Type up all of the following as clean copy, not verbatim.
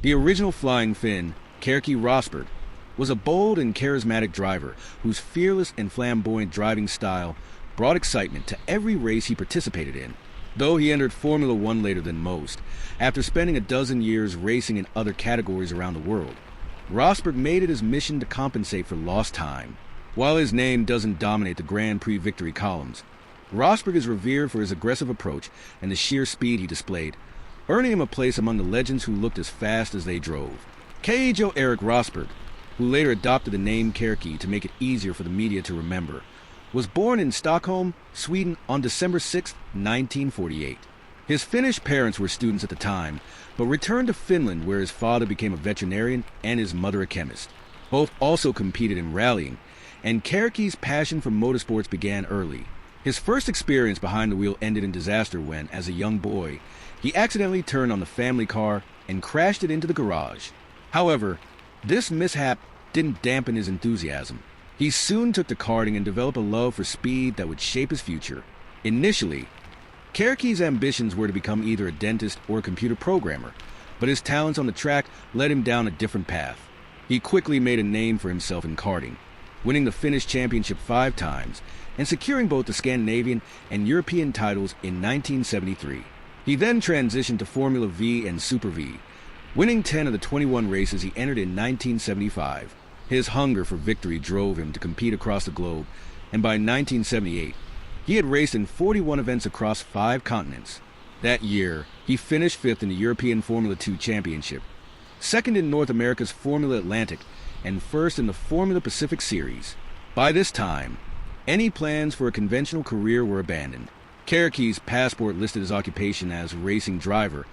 The original Flying Finn, Keke Rosberg, was a bold and charismatic driver whose fearless and flamboyant driving style brought excitement to every race he participated in. Though he entered Formula One later than most, after spending a dozen years racing in other categories around the world, Rosberg made it his mission to compensate for lost time. While his name doesn't dominate the Grand Prix victory columns, Rosberg is revered for his aggressive approach and the sheer speed he displayed, earning him a place among the legends who looked as fast as they drove. Keke Eric Rosberg, who later adopted the name Keke to make it easier for the media to remember, was born in Stockholm, Sweden on December 6, 1948. His Finnish parents were students at the time, but returned to Finland where his father became a veterinarian and his mother a chemist. Both also competed in rallying, and Keke's passion for motorsports began early. His first experience behind the wheel ended in disaster when, as a young boy, he accidentally turned on the family car and crashed it into the garage. However, this mishap didn't dampen his enthusiasm. He soon took to karting and developed a love for speed that would shape his future. Initially, Keke's ambitions were to become either a dentist or a computer programmer, but his talents on the track led him down a different path. He quickly made a name for himself in karting, winning the Finnish championship 5 times and securing both the Scandinavian and European titles in 1973. He then transitioned to Formula V and Super V, winning 10 of the 21 races he entered in 1975. His hunger for victory drove him to compete across the globe, and by 1978, he had raced in 41 events across 5 continents. That year, he finished 5th in the European Formula 2 Championship, 2nd in North America's Formula Atlantic, and 1st in the Formula Pacific Series. By this time, any plans for a conventional career were abandoned. Keke's passport listed his occupation as racing driver,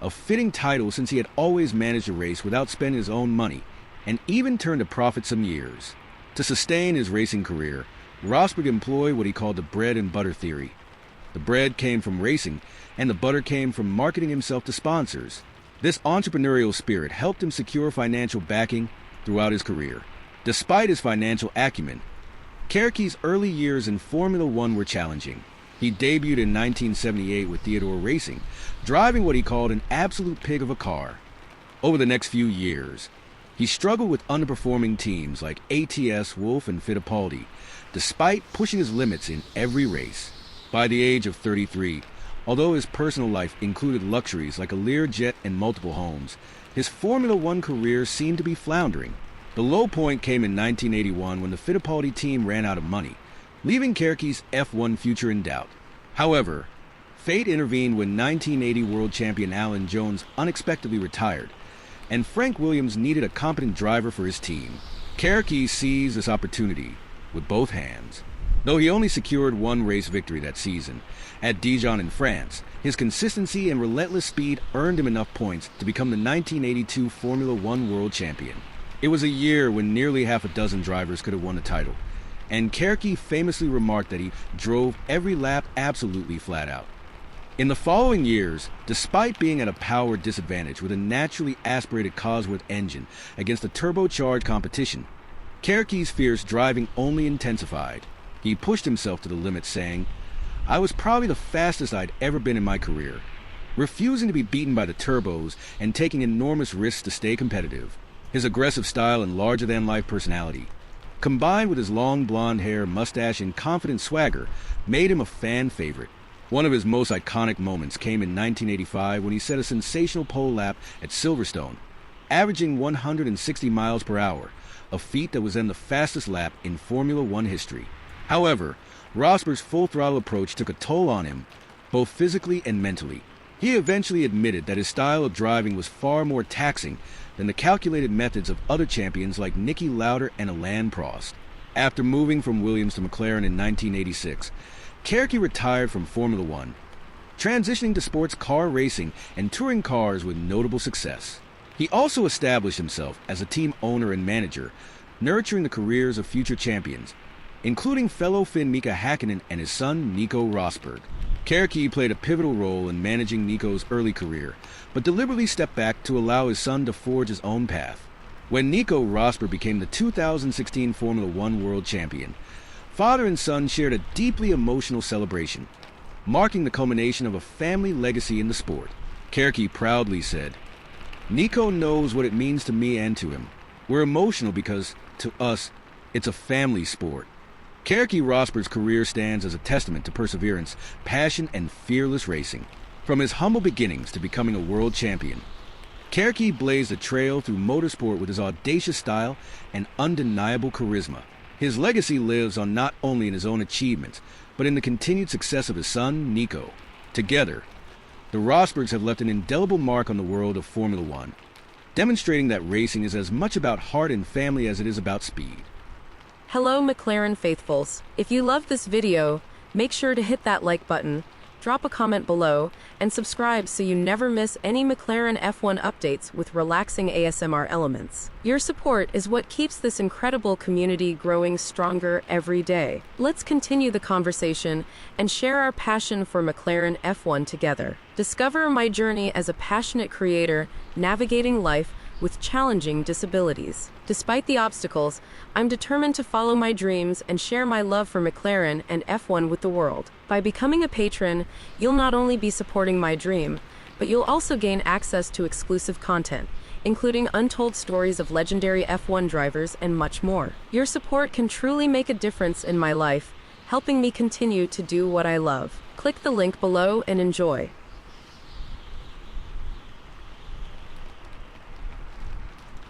a fitting title since he had always managed a race without spending his own money, and even turned a profit some years. To sustain his racing career, Rosberg employed what he called the bread and butter theory. The bread came from racing, and the butter came from marketing himself to sponsors. This entrepreneurial spirit helped him secure financial backing throughout his career. Despite his financial acumen, Keke's early years in Formula One were challenging. He debuted in 1978 with Theodore Racing, driving what he called an absolute pig of a car. Over the next few years, he struggled with underperforming teams like ATS, Wolf, and Fittipaldi, despite pushing his limits in every race. By the age of 33, although his personal life included luxuries like a Learjet and multiple homes, his Formula One career seemed to be floundering. The low point came in 1981 when the Fittipaldi team ran out of money, leaving Keke's F1 future in doubt. However, fate intervened when 1980 world champion Alan Jones unexpectedly retired, and Frank Williams needed a competent driver for his team. Keke seized this opportunity with both hands. Though he only secured 1 race victory that season, at Dijon in France, his consistency and relentless speed earned him enough points to become the 1982 Formula One world champion. It was a year when nearly half a dozen drivers could have won the title, and Keke famously remarked that he drove every lap absolutely flat out. In the following years, despite being at a power disadvantage with a naturally aspirated Cosworth engine against a turbocharged competition, Keke's fierce driving only intensified. He pushed himself to the limit, saying, "I was probably the fastest I'd ever been in my career," refusing to be beaten by the turbos and taking enormous risks to stay competitive. His aggressive style and larger-than-life personality, combined with his long blonde hair, mustache, and confident swagger, made him a fan favorite. One of his most iconic moments came in 1985 when he set a sensational pole lap at Silverstone, averaging 160 miles per hour, a feat that was then the fastest lap in Formula One history. However, Rosberg's full-throttle approach took a toll on him, both physically and mentally. He eventually admitted that his style of driving was far more taxing than the calculated methods of other champions like Niki Lauda and Alain Prost. After moving from Williams to McLaren in 1986, Keke retired from Formula One, transitioning to sports car racing and touring cars with notable success. He also established himself as a team owner and manager, nurturing the careers of future champions, including fellow Finn Mika Häkkinen and his son Nico Rosberg. Keke played a pivotal role in managing Nico's early career, but deliberately stepped back to allow his son to forge his own path. When Nico Rosberg became the 2016 Formula One world champion, father and son shared a deeply emotional celebration, marking the culmination of a family legacy in the sport. Keke proudly said, Nico knows what it means to me and to him. We're emotional because, to us, it's a family sport. Keke Rosberg's career stands as a testament to perseverance, passion, and fearless racing. From his humble beginnings to becoming a world champion, Keke blazed a trail through motorsport with his audacious style and undeniable charisma. His legacy lives on not only in his own achievements, but in the continued success of his son, Nico. Together, the Rosbergs have left an indelible mark on the world of Formula One, demonstrating that racing is as much about heart and family as it is about speed. Hello McLaren faithfuls. If you loved this video, make sure to hit that like button, drop a comment below, and subscribe so you never miss any McLaren F1 updates with relaxing ASMR elements. Your support is what keeps this incredible community growing stronger every day. Let's continue the conversation and share our passion for McLaren F1 together. Discover my journey as a passionate creator navigating life with challenging disabilities. Despite the obstacles, I'm determined to follow my dreams and share my love for McLaren and F1 with the world. By becoming a patron, you'll not only be supporting my dream, but you'll also gain access to exclusive content, including untold stories of legendary F1 drivers and much more. Your support can truly make a difference in my life, helping me continue to do what I love. Click the link below and enjoy.